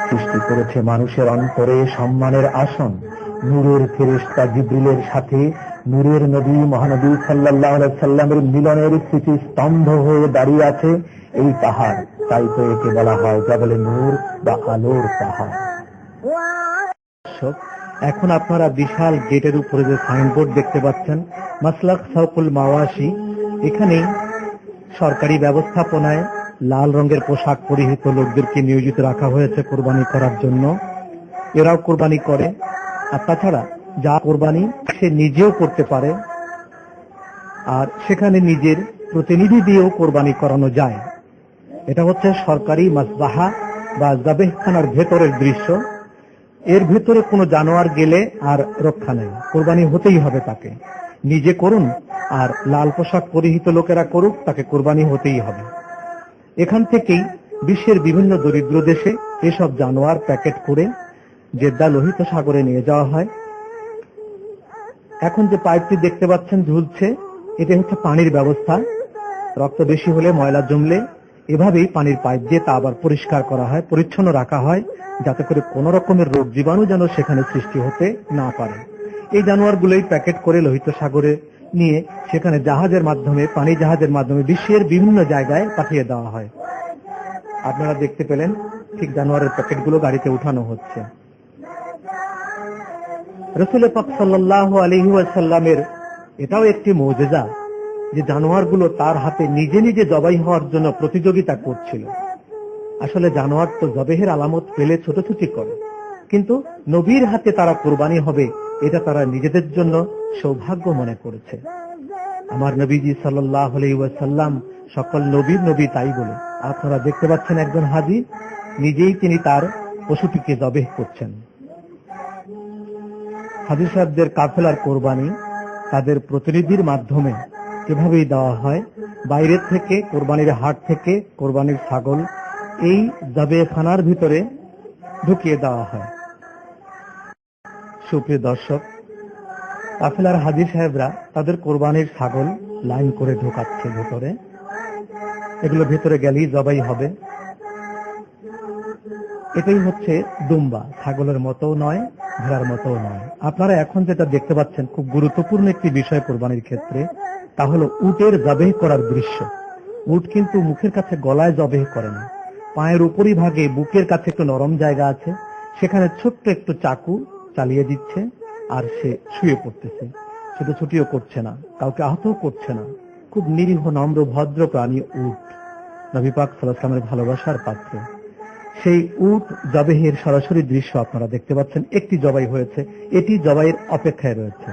সৃষ্টি করেছে মানুষের অন্তরে সম্মানের আসন। নূরের ফেরেশতা জিবরিলের সাথে নূরের নবী মহানবী সাল্লাল্লাহু আলাইহি সাল্লামের মিলনের স্মৃতি স্তম্ভ হয়ে দাঁড়িয়ে আছে এই পাহাড়। তাই তো একে বলা হয় জাবলে নূর বা আলোর পাহাড়। এখন আপনারা বিশাল গেটের উপরে যে সাইনবোর্ড দেখতে পাচ্ছেন, মাসলাক সাউকুল মাওয়াশি, এখানে সরকারি ব্যবস্থাপনায় লাল রঙের পোশাক পরিহিত লোকদেরকে নিয়োজিত রাখা হয়েছে কোরবানি করার জন্য। এরাও কোরবানি করে। আর তাছাড়া যা কোরবানি সে নিজেও করতে পারে, আর সেখানে নিজের প্রতিনিধি দিয়েও কোরবানি করানো যায়। এটা হচ্ছে সরকারি মাসবাহা বা জাবেহখানার ভেতরের দৃশ্য। এর ভেতরে কোনো জানোয়ার গেলে আর রক্ষা নেই, কোরবানি হতেই হবে তাকে। নিজে করুন আর লাল পোশাক পরিহিত লোকেরা করুক, তাকে কোরবানি হতেই হবে। এখান থেকেই বিশ্বের বিভিন্ন দরিদ্র দেশে এসব জানোয়ার প্যাকেট করে জেদ্দা লোহিত সাগরে নিয়ে যাওয়া হয়। এখন যে পাইপটি দেখতে পাচ্ছেন ঝুলছে, এটা হচ্ছে পানির ব্যবস্থা। রক্ত বেশি হলে, ময়লা জমলে এভাবেই পানির পাইপ দিয়ে তা আবার পরিষ্কার করা হয়, পরিচ্ছন্ন রাখা হয়, যাতে করে কোন রকমের রোগ জীবাণু যেন সেখানে সৃষ্টি হতে না পারে। এই জানোয়ারগুলোই প্যাকেট করে লোহিত সাগরে নিয়ে সেখানে জাহাজের মাধ্যমে, পানি জাহাজের মাধ্যমে বিশ্বের বিভিন্ন জায়গায় পাঠিয়ে দেওয়া হয়। আপনারা দেখতে পেলেন ঠিক জানোয়ারের প্যাকেটগুলো গাড়িতে উঠানো হচ্ছে। রাসূল পাক সাল্লাল্লাহু আলাইহি ওয়াসাল্লামের এটাও একটি মুজিজা যে জানোয়ারগুলো তার হাতে নিজে নিজে জবাই হওয়ার জন্য প্রতিযোগিতা করছিল। আসলে জানোয়ার তো জবেহের আলামত পেলে ছোটাছুটি করে, কিন্তু নবীর হাতে তারা কোরবানি হবে এটা তারা নিজেদের জন্য সৌভাগ্য মনে করেছে। আমার নবীজি সাল্লাল্লাহু আলাইহি ওয়াসাল্লাম সকল নবীর নবী, তাই বলে আপনারা দেখতে পাচ্ছেন একজন হাজী নিজেই তিনি তার পশুটিকে জবেহ করছেন। হাজী সাহেবদের কাফেলার কোরবানি তাদের প্রতিনিধির মাধ্যমে এভাবেই দেওয়া হয়। বাইরের থেকে, কোরবানির হাট থেকে কোরবানির ছাগল এই জবেখানার ভিতরে ঢুকিয়ে দেওয়া হয়। সুপ্রিয় দর্শক, কাফেলার হাজী সাহেবরা তাদের কোরবানির ছাগল লাইন করে ঢোকাচ্ছে ভেতরে। এগুলো ভেতরে গেলেই জবাই হবে। এটাই হচ্ছে দুম্বা, ছাগলের মতো নয়, ভেড়ার মতো নয়। আপনারা এখন যেটা দেখতে পাচ্ছেন খুব গুরুত্বপূর্ণ একটি বিষয় কোরবানির ক্ষেত্রে, তা হলো উটের জবেহ করার দৃশ্য। উট কিন্তু মুখের কাছে গলায় জবেহ করে না, পায়ের উপরি ভাগে বুকের কাছে একটু নরম জায়গা আছে, সেখানে ছোট্ট একটু চাকু চালিয়ে দিচ্ছে আর সে শুয়ে পড়তেছে। ছুটোছুটিও করছে না, কাউকে আহতও করছে না। খুব নিরীহ, নম্র, ভদ্র প্রাণী উট, নবী পাক সাল্লাল্লাহু আলাইহি ওয়াসাল্লামের ভালোবাসার পাত্র। সেই উট জবেহের সরাসরি দৃশ্য আপনারা দেখতে পাচ্ছেন। একটি জবাই হয়েছে, এটি জবাইয়ের অপেক্ষায় রয়েছে।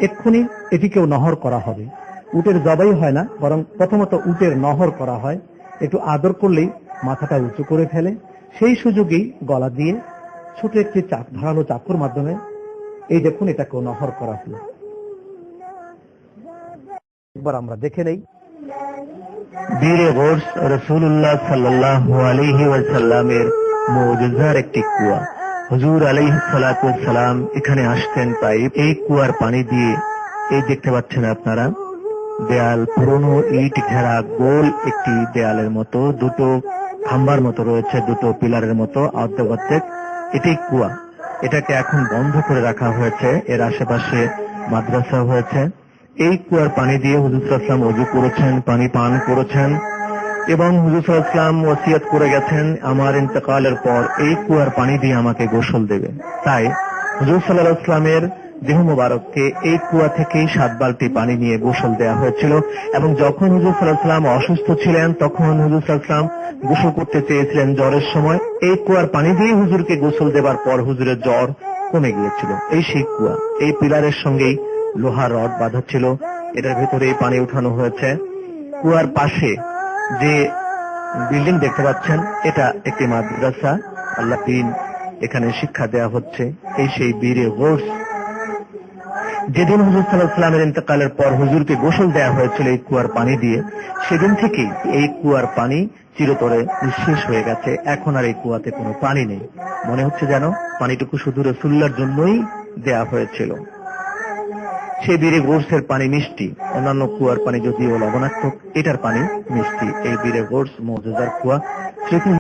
এক্ষুনি এটিকেও নহর করা হবে। উটের জবাই হয় না, বরং প্রথমত উটের নহর করা হয়। একটু আদর করলেই মাথাটা উঁচু করে ফেলে, সেই সুযোগেই গলা দিয়ে ছোট একটি ধারালো চাকুর মাধ্যমে এই দেখুন এটাকেও নহর করা হলো। একবার আমরা দেখে নেই। বীরে গোর্স রাসূলুল্লাহ সাল্লাল্লাহু আলাইহি ওয়াসাল্লামের মুজিজার একটি কুয়া। হুজুর আলাইহিস সালাতু ওয়াস সালাম এখানে আসতেন পাইপ, এই কুয়ার পানি দিয়ে, এই দেখতে পাচ্ছেন আপনারা দেয়াল, পুরনো ইট ঘেরা গোল একটি দেয়ালের মতো, দুটো খাম্বার মতো রয়েছে, দুটো পিলারের মতো অর্ধেক। এটাই কুয়া। এটাকে এখন বন্ধ করে রাখা হয়েছে। এর আশেপাশে মাদ্রাসা হয়েছে। এই কুয়ার পানি দিয়ে হুজুর সাল্লাল্লাহু আলাইহি ওয়াসাল্লাম ওযু করেছেন, পানি পান করেছেন, এবং হুজুর সাল্লাল্লাহু আলাইহি ওয়াসাল্লাম ওসিয়ত করে গেছেন আমার ইন্তেকালের পর এই কুয়ার পানি দিয়ে আমাকে গোসল দেবে। তাই হুজুর সাল্লাল্লাহু আলাইহি ওয়াসাল্লামের দেহ মোবারককে এই কুয়া থেকেই 7 বালতি পানি নিয়ে গোসল দেওয়া হয়েছিল। এবং যখন হুজুর সাল্লাল্লাহু আলাইহি ওয়াসাল্লাম অসুস্থ ছিলেন, তখন হুজুর সাল্লাল্লাহু আলাইহি ওয়াসাল্লাম গোসল করতে চেয়েছিলেন জ্বরের সময়। এই কুয়ার পানি দিয়ে হুজুরকে গোসল দেবার পর হুজুরের জ্বর কমে গিয়েছিল। এই সেই কুয়া। এই পিলারের সঙ্গেই লোহার রড বাঁধা ছিল, এটার ভেতরে এই পানি উঠানো হয়েছে। কুয়ার পাশে যে বিল্ডিং দেখতে পাচ্ছেন, এটা একটি মাদ্রাসা, আল্লাহ দ্বীন এখানে শিক্ষা দেওয়া হচ্ছে। এই সেই বীরে গোর্স। যেদিন হুজুর সাল্লাল্লাহু আলাইহি ওয়াসাল্লামের ইন্তেকালের পর হুজুরকে গোসল দেওয়া হয়েছিল এই কুয়ার পানি দিয়ে, সেদিন থেকেই এই কুয়ার পানি চিরতরে নিঃশেষ হয়ে গেছে। এখন আর এই কুয়াতে কোনো পানি নেই। মনে হচ্ছে যেন পানিটুকু শুধু রাসূলুল্লাহর জন্যই দেয়া হয়েছিল। সেই বীরে গোর্সের পানি মিষ্টি, অন্যান্য কুয়ার পানি যদিও লবণাক্ত, এটার পানি মিষ্টি। এই বীরে গোর্স মুজিজার কুয়া স্মৃতি